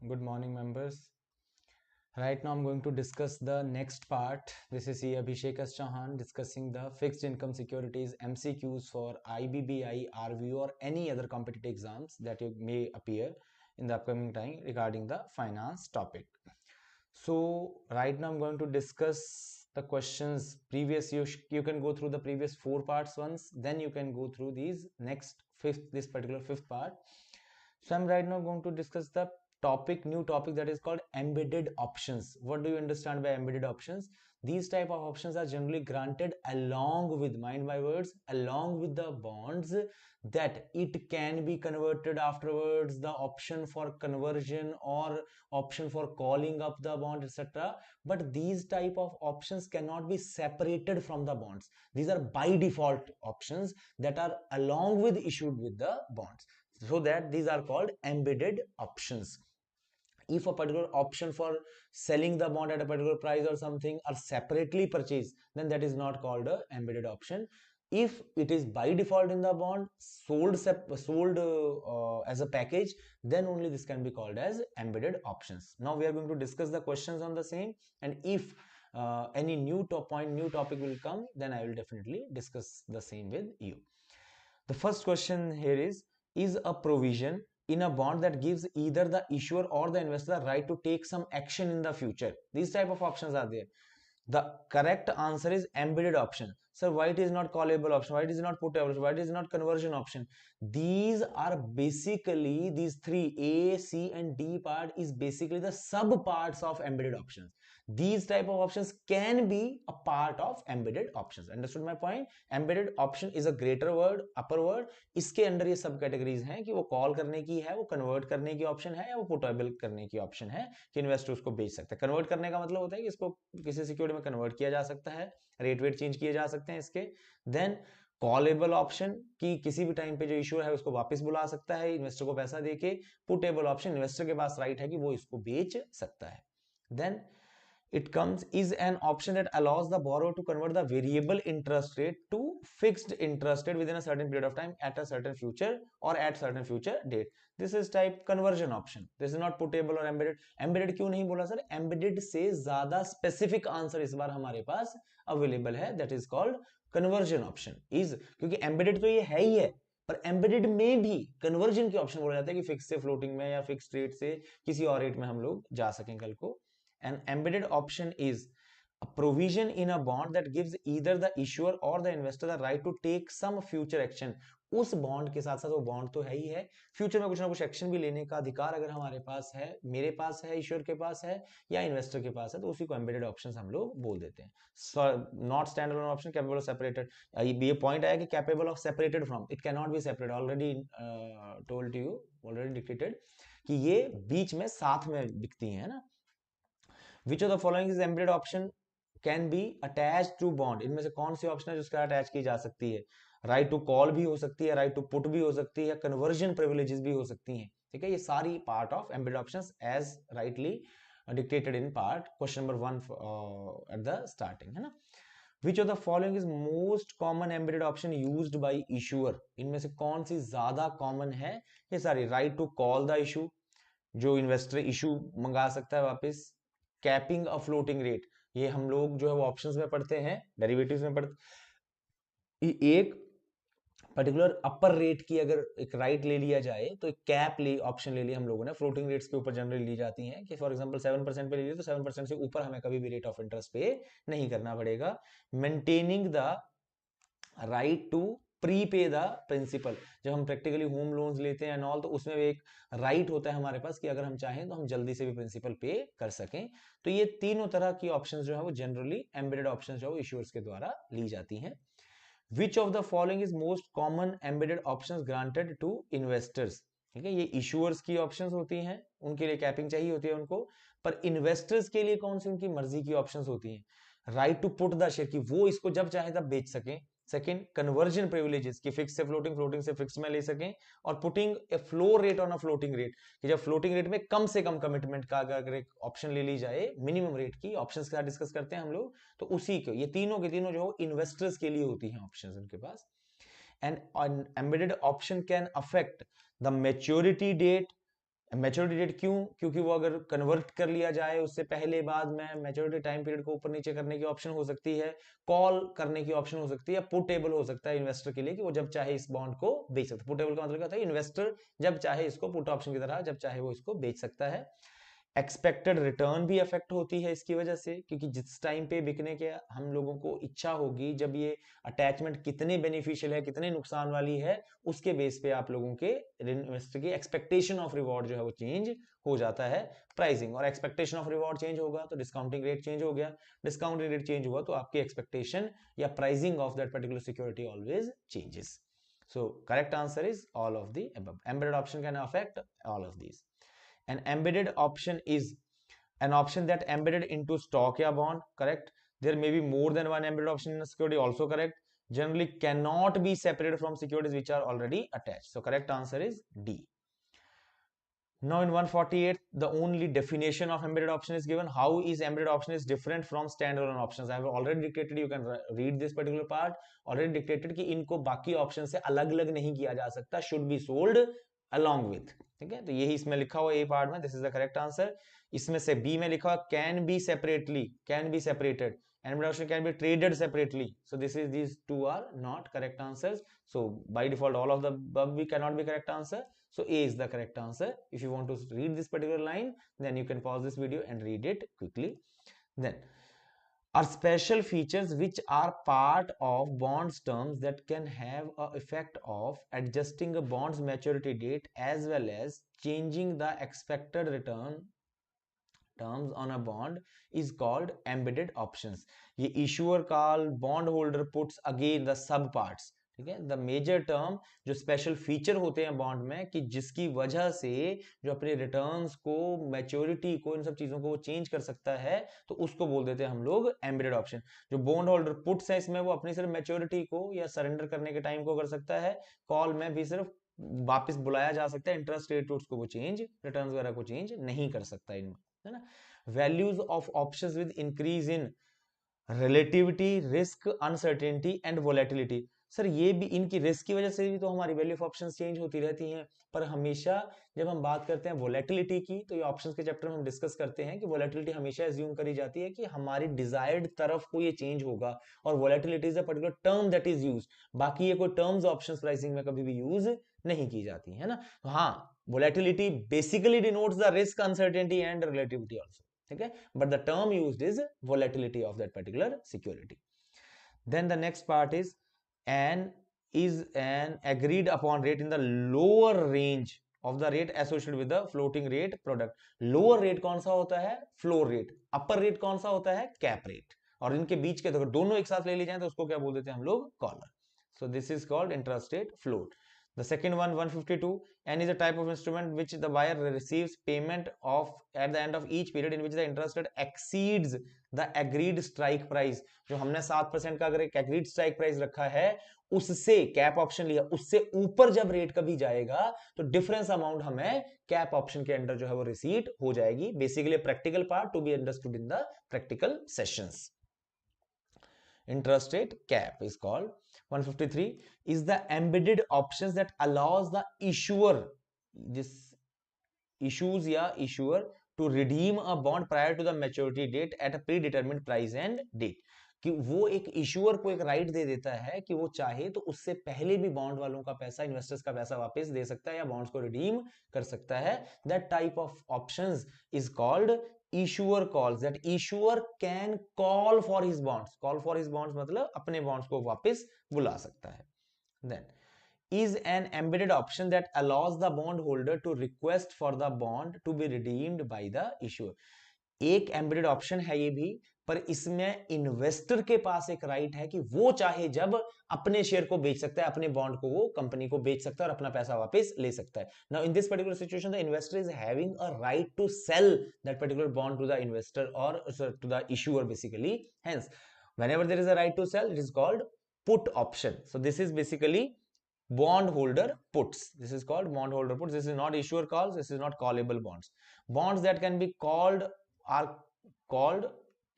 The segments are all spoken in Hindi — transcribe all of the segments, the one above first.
Good morning, members. Right now, I'm going to discuss the next part. This is C. Abhishek S. Chauhan discussing the fixed income securities MCQs for IBBI, RVO, or any other competitive exams that may appear in the upcoming time regarding the finance topic. So, right now, I'm going to discuss the questions previous. You can go through the previous 4 parts once, then you can go through these next this particular fifth part. So I'm right now going to discuss the new topic that is called embedded options. What do you understand by embedded options? These type of options are generally granted along with, mind my words, along with the bonds, that it can be converted afterwards, the option for conversion or option for calling up the bond, etc. But these type of options cannot be separated from the bonds. These are by default options that are along with issued with the bonds, so that these are called embedded options. If a particular option for selling the bond at a particular price or something are separately purchased, then that is not called a embedded option. If it is by default in the bond sold as a package, then only this can be called as embedded options. Now we are going to discuss the questions on the same, and if any new topic will come, then I will definitely discuss the same with you. The first question here is a provision in a bond that gives either the issuer or the investor the right to take some action in the future? These type of options are there. The correct answer is embedded option. Sir, why it is not callable option? Why it is not putable option? Why it is not conversion option? These are basically, these three, A, C and D part is basically the sub parts of embedded options. These type of options can be a part of embedded options. Understood my point? Embedded option is a greater word, upper word. इसके अंदर ये सब कैटेगरीज हैं कि वो कॉल करने की है, वो कन्वर्ट करने की ऑप्शन है, या वो पुटेबल करने की ऑप्शन है कि इन्वेस्टर उसको बेच सकता है. कन्वर्ट करने का मतलब होता है कि इसको किसी सिक्योरिटी में कन्वर्ट किया जा सकता है, रेट वेट चेंज किए जा सकते हैं इसके. देन कॉलेबल ऑप्शन की किसी भी टाइम पे जो इश्यूर है उसको वापस बुला सकता है इन्वेस्टर को पैसा देके. पुटेबल ऑप्शन, इन्वेस्टर के पास राइट है कि वो इसको बेच सकता है. Then it comes is an option that allows the borrower to convert the variable interest rate to fixed interest rate within a certain period of time at a certain future or at certain future date. This is type conversion option. This is not putable or embedded. Embedded क्यों नहीं बोला सर? Embedded से ज्यादा specific answer इस बार हमारे पास available है, that is called conversion option. is क्योंकि embedded तो ये है ही है, पर एम्बेडेड में भी कन्वर्जन की ऑप्शन बोला जाता है कि फिक्स से फ्लोटिंग में या फिक्स रेट से किसी और रेट में हम लोग जा सकें कल को. An embedded option is a provision in a bond that gives either the issuer or the investor the right to take some future action. उस बॉन्ड के साथ साथ वो बॉन्ड तो है ही है, फ्यूचर में कुछ ना कुछ एक्शन भी लेने का अधिकार अगर हमारे पास है, मेरे पास है, इश्योर के पास है या इन्वेस्टर के पास है, तो उसी को एम्बेडेड ऑप्शंस हम लोग बोल देते हैं. Not stand alone option, capable of separated. ये पॉइंट आया कि capable of separated from, it can not be separate. Already told you, already dictated कि ये बीच में साथ में बिकती है ना. Which of the following is embedded option can be attached to bond? इनमें से कौन सी ऑप्शन है जिसका अटैच की जा सकती है? राइट टू कॉल भी हो सकती है, राइट टू पुट भी हो सकती है, कन्वर्जन प्रिविलेजेस भी हो सकती हैं. ठीक है, ये सारी part of embedded options as rightly dictated in part question number 1 at the starting, है ना. Which of the following is most common embedded option used by issuer? इनमें से कौन सी ज्यादा कॉमन है? ये सारी. Right to call the issue, जो इन्वेस्टर इशू मंगा सकता है वापस. कैपिंग अ फ्लोटिंग रेट, ये हम लोग जो है वो ऑप्शंस में पढ़ते हैं, डेरिवेटिव्स में पढ़ते. एक पर्टिकुलर अपर रेट की अगर एक राइट ले लिया जाए तो एक कैप ले ऑप्शन ले लिया हम लोगों ने. फ्लोटिंग रेट्स के ऊपर जनरली ली जाती हैं कि फॉर एग्जांपल 7% पे ले लिया तो 7% से ऊपर हमें कभी भी रेट ऑफ इंटरेस्ट पे नहीं करना पड़ेगा. Maintaining the right to prepay the principal, जब हम प्रैक्टिकली होम लोन्स लेते हैं एंड ऑल, तो उसमें एक राइट होता है हमारे पास कि अगर हम चाहें तो हम जल्दी से भी प्रिंसिपल पे कर सकें. तो ये तीनों तरह की ऑप्शंस जो है वो जनरली एम्बेडेड ऑप्शंस जो है इश्यूअर्स के द्वारा ली जाती हैं. Which of the following is most common embedded options granted to investors? ठीक है, ये इश्यूअर्स की ऑप्शंस होती हैं, उनके लिए कैपिंग चाहिए होती है उनको. पर इन्वेस्टर्स के लिए कौन सी उनकी मर्जी की ऑप्शंस होती हैं? Right to put the share, की वो इसको जब चाहे तब बेच सकें. सेकंड, कन्वर्जन प्रिविलेजेस, की फिक्स से फ्लोटिंग, फ्लोटिंग से फिक्स में ले सकें. और putting a floor rate on a floating rate, कि जब फ्लोटिंग रेट में कम से कम कमिटमेंट का अगर एक ऑप्शन ले ली जाए मिनिमम रेट की, ऑप्शंस के साथ डिस्कस करते हैं हम लोग, तो उसी को ये तीनों के तीनों जो इन्वेस्टर्स के लिए होती हैं ऑप्शंस उनके पास. And embedded option can affect the maturity date maturity date क्यों? क्योंकि वो अगर कन्वर्ट कर लिया जाए उससे पहले बाद में मैच्योरिटी टाइम पीरियड को ऊपर नीचे करने की ऑप्शन हो सकती है, कॉल करने की ऑप्शन हो सकती है, पुटेबल हो सकता है इन्वेस्टर के लिए कि वो जब चाहे इस बॉन्ड को बेच सकता है। पुटेबल का मतलब क्या होता है? इन्वेस्टर जब चाहे इसको पुट ऑप्शन की तरह जब चाहे वो इसको बेच सकता है। एक्सपेक्टेड रिटर्न भी अफेक्ट होती है इसकी वजह से, क्योंकि जिस टाइम पे बिकने के हम लोगों को इच्छा होगी, जब ये अटैचमेंट कितने बेनिफिशियल है, कितने नुकसान वाली है, उसके बेस पे आप लोगों के इन्वेस्टर की एक्सपेक्टेशन ऑफ रिवॉर्ड जो है वो चेंज हो जाता है। प्राइसिंग और एक्सपेक्टेशन ऑफ रिवॉर्ड चेंज होगा तो डिस्काउंटिंग रेट चेंज हो गया, डिस्काउंटिंग रेट चेंज हुआ तो आपकी एक्सपेक्टेशन या pricing of that particular security always changes. So correct answer is all of the above. Embedded option can affect all of these. An embedded option is an option that embedded into stock या bond, correct? There may be more than one embedded option in a security, also correct. Generally cannot be separated from securities which are already attached. So correct answer is D. Now in 148, the only definition of embedded option is given. How is embedded option is different from standalone options? I have already dictated, you can read this particular part, already dictated कि इनको बाकी ऑप्शन से अलग अलग नहीं किया जा सकता, should be sold along with, ठीक है? तो यही इसमें लिखा हुआ ए पार्ट में, this is the correct answer. इसमें से बी में लिखा हुआ can be separately, can be separated, embedded option can be traded separately. So this is, these two are not correct answers. So by default all of the above we cannot be correct answer. So A is the correct answer. If you want to read this particular line, then you can pause this video and read it quickly. Then are special features which are part of bonds terms that can have a effect of adjusting a bond's maturity date as well as changing the expected return terms on a bond is called embedded options. ये issuer call, bond holder puts again the sub parts, ठीक है? द मेजर टर्म जो स्पेशल फीचर होते हैं बॉन्ड में कि जिसकी वजह से जो अपने रिटर्न्स को, मैच्योरिटी को, इन सब चीजों को वो चेंज कर सकता है, तो उसको बोल देते हैं हम लोग एम्बेडेड ऑप्शन। जो बॉन्ड होल्डर पुट्स है इसमें वो अपनी सिर्फ मैच्योरिटी को या सरेंडर करने के टाइम को कर सकता है, कॉल में भी सिर्फ वापस बुलाया जा सकता है, इंटरेस्ट रेट को वो चेंज, रिटर्न वगैरह को चेंज नहीं कर सकता इनमें, है ना? Values of options with increase in relativity, risk, uncertainty and volatility. Sir ये भी इनकी रिस्क की वजह से भी तो हमारी वैल्यू ऑफ ऑप्शंस चेंज होती रहती हैं, पर हमेशा जब हम बात करते हैं वोलेटिलिटी की, तो ये ऑप्शंस के चैप्टर में हम डिस्कस करते हैं कि वोलेटिलिटी हमेशा एज्यूम करी जाती है कि हमारी डिजायर्ड तरफ को ये चेंज होगा, और volatility is a particular term that is used. बाकी ये कोई टर्म्स ऑप्शंस प्राइसिंग में कभी भी यूज नहीं की जाती है ना। तो हाँ, volatility basically denotes the risk, uncertainty and relativity also, ठीक है? But the term used is volatility of that particular security. Then the next part is an agreed upon rate in the lower range of the rate associated with the floating rate product. Lower rate कौन सा होता है? Floor rate. Upper rate कौन सा होता है? Cap rate. और इनके बीच के अगर दोनों एक साथ ले ली जाए तो उसको क्या बोल देते हैं हम लोग? Collar. So this is called interest rate float. The second one, 152, N is a type of instrument which the buyer receives payment of at the end of each period in which the interest rate exceeds the agreed strike price. जो हमने 7% का अगर एक agreed strike price रखा है, उससे कैप ऑप्शन लिया, उससे ऊपर जब रेट कभी जाएगा तो डिफरेंस अमाउंट हमें कैप ऑप्शन के अंडर जो है वो रिसीट हो जाएगी। Basically practical part to be understood in the practical sessions. Interest rate cap is called. 153 is the embedded options that allows the issuer, this issues या issuer to redeem a bond prior to the maturity date at a predetermined price and date. कि वो एक इशूअर को एक राइट दे देता है कि वो चाहे तो उससे पहले भी बॉन्ड वालों का पैसा, इन्वेस्टर्स का पैसा वापस दे सकता है या बॉन्ड्स को रिडीम कर सकता है। That type of options is called issuer calls, that issuer can call for his bonds. Call for his bonds मतलब अपने bonds को वापस बुला सकता है। Then is an embedded option that allows the bond holder to request for the bond to be redeemed by the issuer. एक एम्बेडेड ऑप्शन है ये भी, पर इसमें इन्वेस्टर के पास एक राइट है कि वो चाहे जब अपने शेयर को बेच सकता है, अपने बॉन्ड को वो कंपनी को बेच सकता है और अपना पैसा वापस ले सकता है। Now in this particular situation the investor is having a right to sell that particular bond to the investor or to the issuer basically. Hence whenever there is a right to sell, it is called put option. So this is basically bond holder puts. This is called bond holder puts. This is not issuer calls, this is not callable bonds. Bonds that can be called are called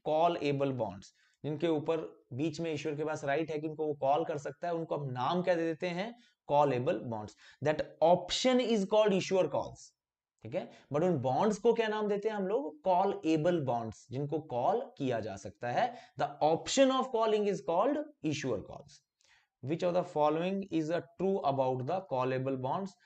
callable bonds. जिनके ऊपर बीच में इश्यूर के पास राइट है कि उनको वो कॉल कर सकता है, उनको अब नाम क्या दे देते हैं? Callable bonds. That option is called issuer calls. ठीक है। बट उन बॉन्ड्स को क्या नाम देते हैं हम लोग? कॉल एबल बॉन्ड्स, जिनको कॉल किया जा सकता है। The option of calling is called issuer calls. Which of the following is a true about the callable bonds?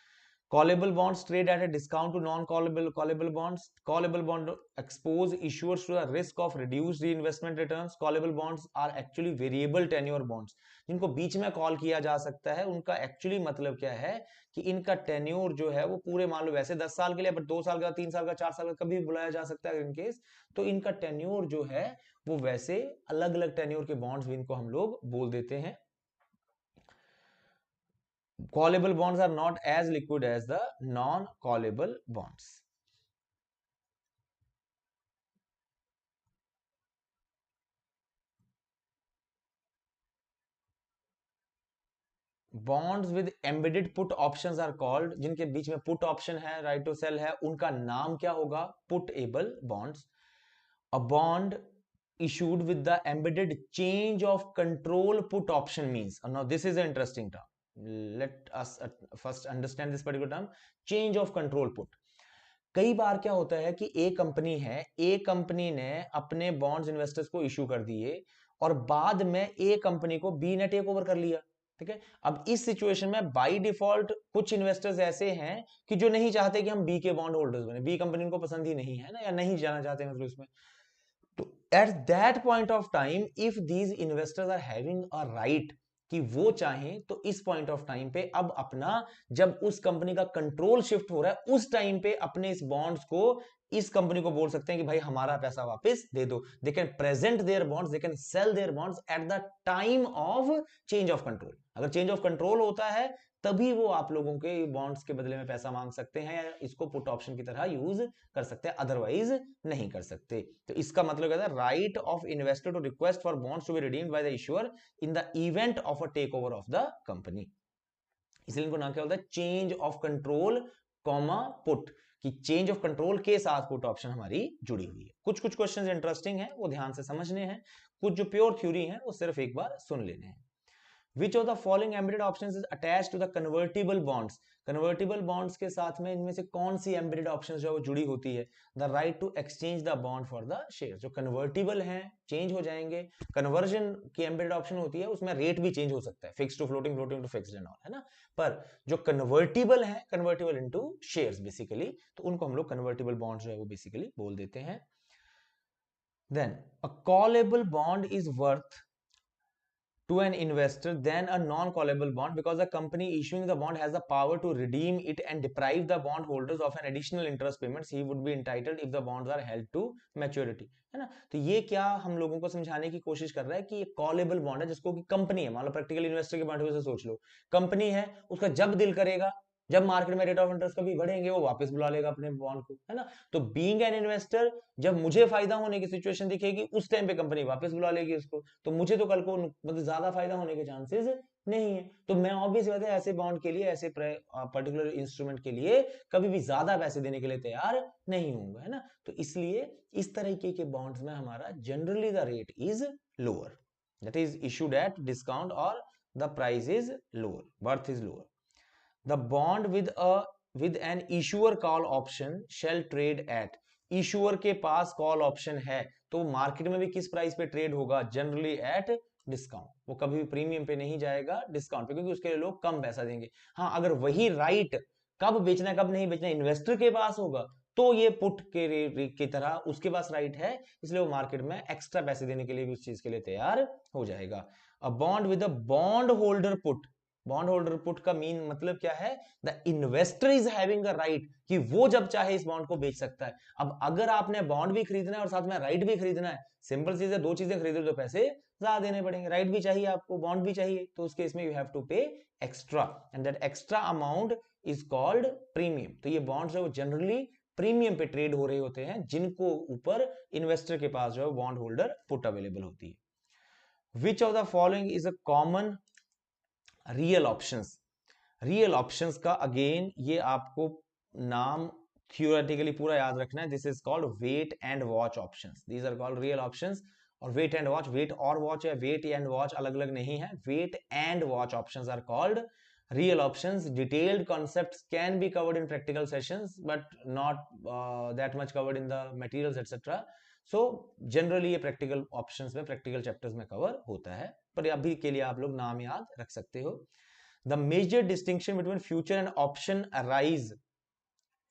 Callable bonds trade at a discount to non-callable bonds. Callable bond expose issuers to the risk of reduced reinvestment returns. Callable bonds are actually variable tenure bonds. जिनको बीच में कॉल किया जा सकता है, उनका एक्चुअली मतलब क्या है कि इनका टेन्योर जो है वो पूरे मान लो वैसे 10 साल के लिए, बट 2 साल का, 3 साल का, 4 साल का कभी भी बुलाया जा सकता है इन केस। तो इनका टेन्योर जो है वो वैसे अलग अलग टेन्योर के बॉन्ड्स भी इनको हम लोग बोल देते हैं। Callable bonds are not as liquid as the non-callable bonds. Bonds with embedded put options are called, जिनके बीच में put option है, right to sell है, उनका नाम क्या होगा? Putable bonds. A bond issued with the embedded change of control put option means, now this is an interesting term. Let us first understand this particular term, change of control put. कई बार क्या होता है कि ए कंपनी है, ए कंपनी ने अपने बॉन्ड्स इन्वेस्टर्स को इश्यू कर दिए और बाद में ए कंपनी को बी ने टेक ओवर कर लिया। ठीक है। अब इस सिचुएशन में बाय डिफॉल्ट कुछ इन्वेस्टर्स ऐसे हैं कि जो नहीं चाहते कि हम बी के बॉन्ड होल्डर्स बने, बी कंपनी उनको पसंद ही नहीं है ना, या नहीं जाना चाहते मतलब इसमें। तो at that point of time if these investors are having a right कि वो चाहें, तो इस पॉइंट ऑफ टाइम पे अब अपना, जब उस कंपनी का कंट्रोल शिफ्ट हो रहा है उस टाइम पे अपने इस बॉन्ड्स को इस कंपनी को बोल सकते हैं कि भाई हमारा पैसा वापस दे दो। They can present their bonds, they can sell their bonds at the time of change of control. अगर चेंज ऑफ कंट्रोल होता है तभी वो आप लोगों के बॉन्ड्स के बदले में पैसा मांग सकते हैं, या इसको पुट ऑप्शन की तरह यूज कर सकते हैं, अदरवाइज नहीं कर सकते। तो इसका मतलब क्या है? Right of investor to request for bonds to be redeemed by the issuer in the event of a takeover of the company. इसलिए इनको नाम क्या होता है? Change of control comma put, कि चेंज ऑफ कंट्रोल के साथ पुट ऑप्शन हमारी जुड़ी हुई है। कुछ कुछ क्वेश्चंस इंटरेस्टिंग है, वो ध्यान से समझने हैं, कुछ जो प्योर थ्योरी है वो सिर्फ एक बार सुन लेने हैं। Which of the following embedded options is attached to the convertible bonds? Convertible bonds के साथ में इनमें से कौन सी embedded options जो है वो जुड़ी होती है? The right to exchange the bond for the shares. जो convertible हैं, change हो जाएंगे। Conversion की embedded option होती है, उसमें rate भी change हो सकता है, fixed to floating, floating to fixed and all, है ना। पर जो convertible है, convertible into shares basically, तो उनको हम लोग convertible bonds जो है वो basically बोल देते हैं। Then a callable bond is worth to an investor than a non-callable bond because the company issuing the bond has the power to redeem it and deprive the bond holders of an additional interest payments he would be entitled if the bonds are held to maturity, है ना। तो ये क्या हम लोगों को समझाने की कोशिश कर रहा है कि ये कॉलेबल बॉन्ड है, जिसको कि कंपनी है, मान लो प्रैक्टिकल इन्वेस्टर के पॉइंट ऑफ व्यू से सोच लो, कंपनी है, उसका जब दिल करेगा, जब मार्केट में रेट ऑफ इंटरेस्ट कभी बढ़ेंगे, वो वापस बुला लेगा अपने बॉन्ड को, है ना। तो बीइंग एन इन्वेस्टर, जब मुझे फायदा होने की सिचुएशन दिखेगी उस टाइम पे कंपनी वापस बुला लेगी उसको, तो मुझे तो कल को मतलब ज्यादा फायदा होने के चांसेस नहीं है। तो मैं ऑब्वियस बात है ऐसे बॉन्ड के लिए, ऐसे पर्टिकुलर इंस्ट्रूमेंट के लिए कभी भी ज्यादा पैसे देने के लिए तैयार नहीं होऊंगा, है ना। तो इसलिए इस तरीके के बॉन्ड्स में हमारा generally the rate is lower, that is issued at discount, और the price is lower, worth is lower. The bond with an issuer call option shall trade at, issuer के पास कॉल ऑप्शन है तो मार्केट में भी किस प्राइस पे ट्रेड होगा? Generally at discount. वो कभी भी प्रीमियम पे नहीं जाएगा, डिस्काउंट पे, क्योंकि उसके लिए लोग कम पैसा देंगे। हाँ, अगर वही राइट कब बेचना कब नहीं बेचना इन्वेस्टर के पास होगा, तो ये पुट की तरह उसके पास राइट है, इसलिए वो मार्केट में एक्स्ट्रा पैसे देने के लिए भी उस चीज के लिए तैयार हो जाएगा। A bond with a bond holder put, bond holder put का मीन मतलब क्या है? The investor is having the right, कि वो जब चाहे इस बॉन्ड को बेच सकता है। अब अगर आपने बॉन्ड भी खरीदना है और साथ में राइट भी खरीदना है, सिंपल चीज है, दो चीजें खरीदो तो पैसे ज्यादा देने पड़ेंगे, राइट भी चाहिए आपको, बॉन्ड भी चाहिए, तो उस केस में यू हैव टू पे extra, and that extra amount is called premium. तो ये बॉन्ड्स जो जनरली प्रीमियम पे ट्रेड हो रहे होते हैं, जिनको ऊपर इन्वेस्टर के पास जो है बॉन्ड होल्डर पुट अवेलेबल होती है। Which of the following is a common real options? Real options का अगेन ये आपको नाम थियोरेटिकली पूरा याद रखना है। This is called wait and watch options, these are called real options. और वेट एंड वॉच, वेट और वॉच है, वेट एंड वॉच अलग अलग नहीं है, wait and watch options are called real options. Detailed concepts can be covered in practical sessions, but not that much covered in the materials, etc. So generally ये प्रैक्टिकल ऑप्शंस में, प्रैक्टिकल चैप्टर्स में कवर होता है, पर अभी के लिए आप लोग नाम याद रख सकते हो. The major distinction between future and option arise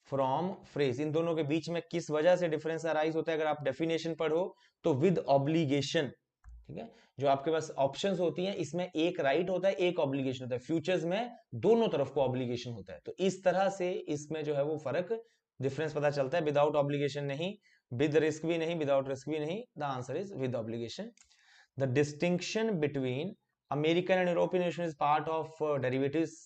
from phrase. इन दोनों के बीच में किस वजह से डिफरेंस अराइज होता है? अगर आप डेफिनेशन पढ़ो तो विद ऑब्लिगेशन. ठीक है, जो आपके पास ऑप्शंस होती हैं इसमें एक राइट होता है, एक ऑब्लिगेशन होता है. फ्यूचर्स में दोनों तरफ को ऑब्लिगेशन होता है. तो इस तरह से इसमें जो है वो फर्क, डिफरेंस पता चलता है. विदाउट ऑब्लिगेशन नहीं, विद रिस्क भी नहीं, विदाउट रिस्क भी नहीं. The answer is with obligation. The distinction between American and European is part of derivatives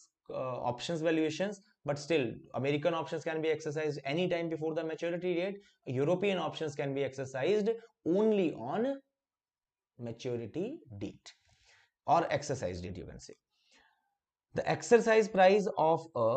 options valuations, but still American options can be exercised anytime before the maturity date. European options can be exercised only on maturity date or exercise date, you can say. The exercise price of a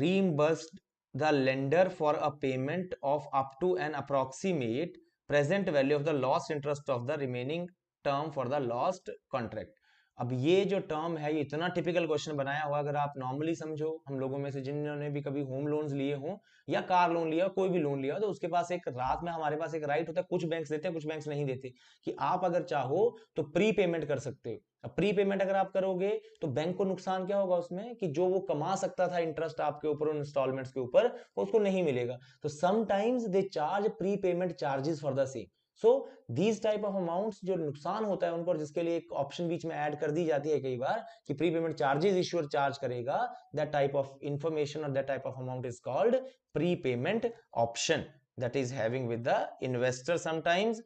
reimbursed the lender for a payment of up to an approximate present value of the lost interest of the remaining term for the lost contract. अब ये जो टर्म है ये इतना टिपिकल क्वेश्चन बनाया हुआ, अगर आप नॉर्मली समझो, हम लोगों में से जिन्होंने भी कभी होम लोन्स लिए हों या कार लोन लिया, कोई भी लोन लिया, तो उसके पास एक रात में हमारे पास एक राइट होता है, कुछ बैंक्स देते हैं कुछ बैंक्स नहीं देते, कि आप अगर चाहो तो प्री पेमेंट कर सकते हो. अब प्री पेमेंट अगर आप करोगे तो बैंक को नुकसान क्या होगा उसमें, कि जो वो कमा सकता था इंटरेस्ट आपके ऊपर उन इंस्टॉलमेंट्स के ऊपर, वो उसको नहीं मिलेगा. तो sometimes they charge pre payment charges for the same. So these type of amounts जो नुकसान होता है उनको, जिसके लिए एक ऑप्शन बीच में ऐड कर दी जाती है कई बार कि pre payment charges issuer charge करेगा, दैट टाइप ऑफ इंफॉर्मेशन और that type of amount is called pre payment option, that is having with the investor. Sometimes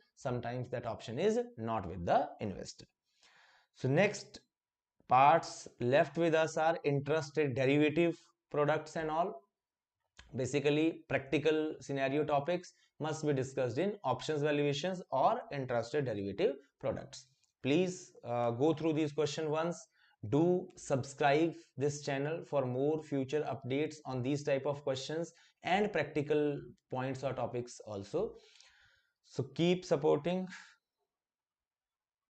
that option is not with the investor. So next parts left with us are interest rate derivative products and all. Basically practical scenario topics must be discussed in options valuations or interest rate derivative products. Please go through these questions once. Do subscribe this channel for more future updates on these type of questions and practical points or topics also. So keep supporting.